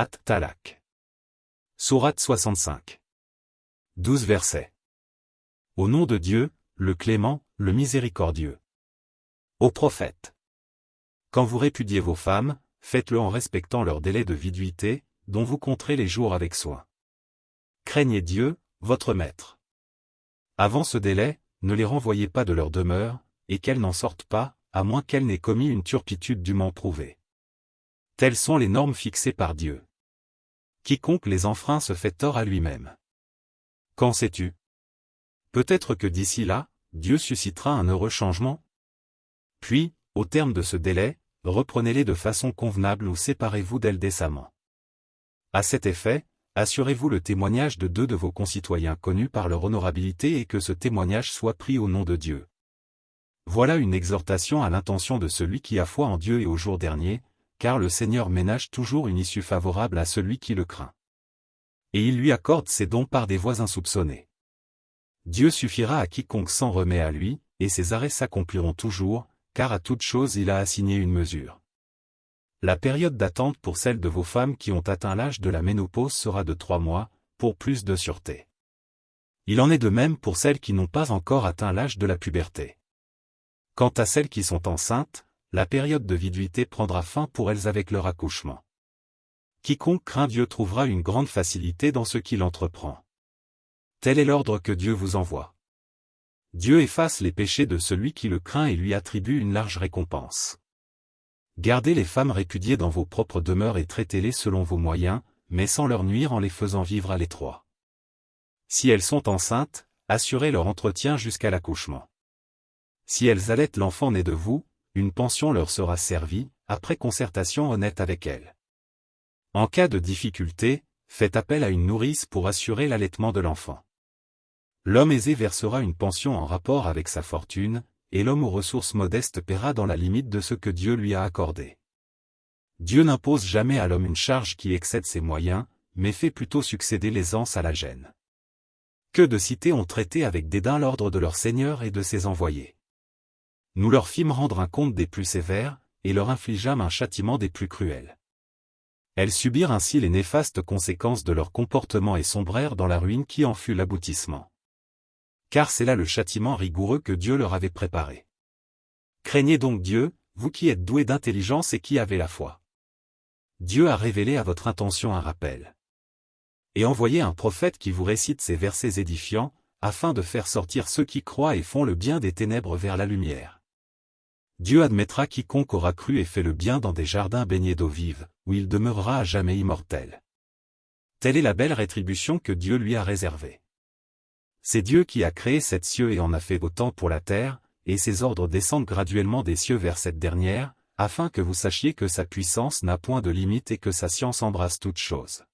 At-Talaq. Sourate 65. 12 versets. Au nom de Dieu, le clément, le miséricordieux. Ô prophète. Quand vous répudiez vos femmes, faites-le en respectant leur délai de viduité, dont vous compterez les jours avec soin. Craignez Dieu, votre maître. Avant ce délai, ne les renvoyez pas de leur demeure, et qu'elles n'en sortent pas, à moins qu'elles n'aient commis une turpitude dûment prouvée. Telles sont les normes fixées par Dieu. Quiconque les enfreint se fait tort à lui-même. Qu'en sais-tu? Peut-être que d'ici là, Dieu suscitera un heureux changement? Puis, au terme de ce délai, reprenez-les de façon convenable ou séparez-vous d'elles décemment. À cet effet, assurez-vous le témoignage de 2 de vos concitoyens connus par leur honorabilité et que ce témoignage soit pris au nom de Dieu. Voilà une exhortation à l'intention de celui qui a foi en Dieu et au jour dernier, car le Seigneur ménage toujours une issue favorable à celui qui le craint. Et il lui accorde ses dons par des voies insoupçonnées. Dieu suffira à quiconque s'en remet à lui, et ses arrêts s'accompliront toujours, car à toute chose il a assigné une mesure. La période d'attente pour celles de vos femmes qui ont atteint l'âge de la ménopause sera de 3 mois, pour plus de sûreté. Il en est de même pour celles qui n'ont pas encore atteint l'âge de la puberté. Quant à celles qui sont enceintes, la période de viduité prendra fin pour elles avec leur accouchement. Quiconque craint Dieu trouvera une grande facilité dans ce qu'il entreprend. Tel est l'ordre que Dieu vous envoie. Dieu efface les péchés de celui qui le craint et lui attribue une large récompense. Gardez les femmes répudiées dans vos propres demeures et traitez-les selon vos moyens, mais sans leur nuire en les faisant vivre à l'étroit. Si elles sont enceintes, assurez leur entretien jusqu'à l'accouchement. Si elles allaitent l'enfant né de vous, une pension leur sera servie, après concertation honnête avec elles. En cas de difficulté, faites appel à une nourrice pour assurer l'allaitement de l'enfant. L'homme aisé versera une pension en rapport avec sa fortune, et l'homme aux ressources modestes paiera dans la limite de ce que Dieu lui a accordé. Dieu n'impose jamais à l'homme une charge qui excède ses moyens, mais fait plutôt succéder l'aisance à la gêne. Que de cités ont traité avec dédain l'ordre de leur Seigneur et de ses envoyés. Nous leur fîmes rendre un compte des plus sévères, et leur infligeâmes un châtiment des plus cruels. Elles subirent ainsi les néfastes conséquences de leur comportement et sombrèrent dans la ruine qui en fut l'aboutissement. Car c'est là le châtiment rigoureux que Dieu leur avait préparé. Craignez donc Dieu, vous qui êtes doués d'intelligence et qui avez la foi. Dieu a révélé à votre intention un rappel. Et envoyez un prophète qui vous récite ces versets édifiants, afin de faire sortir ceux qui croient et font le bien des ténèbres vers la lumière. Dieu admettra quiconque aura cru et fait le bien dans des jardins baignés d'eau vive, où il demeurera à jamais immortel. Telle est la belle rétribution que Dieu lui a réservée. C'est Dieu qui a créé sept cieux et en a fait autant pour la terre, et ses ordres descendent graduellement des cieux vers cette dernière, afin que vous sachiez que sa puissance n'a point de limite et que sa science embrasse toutes choses.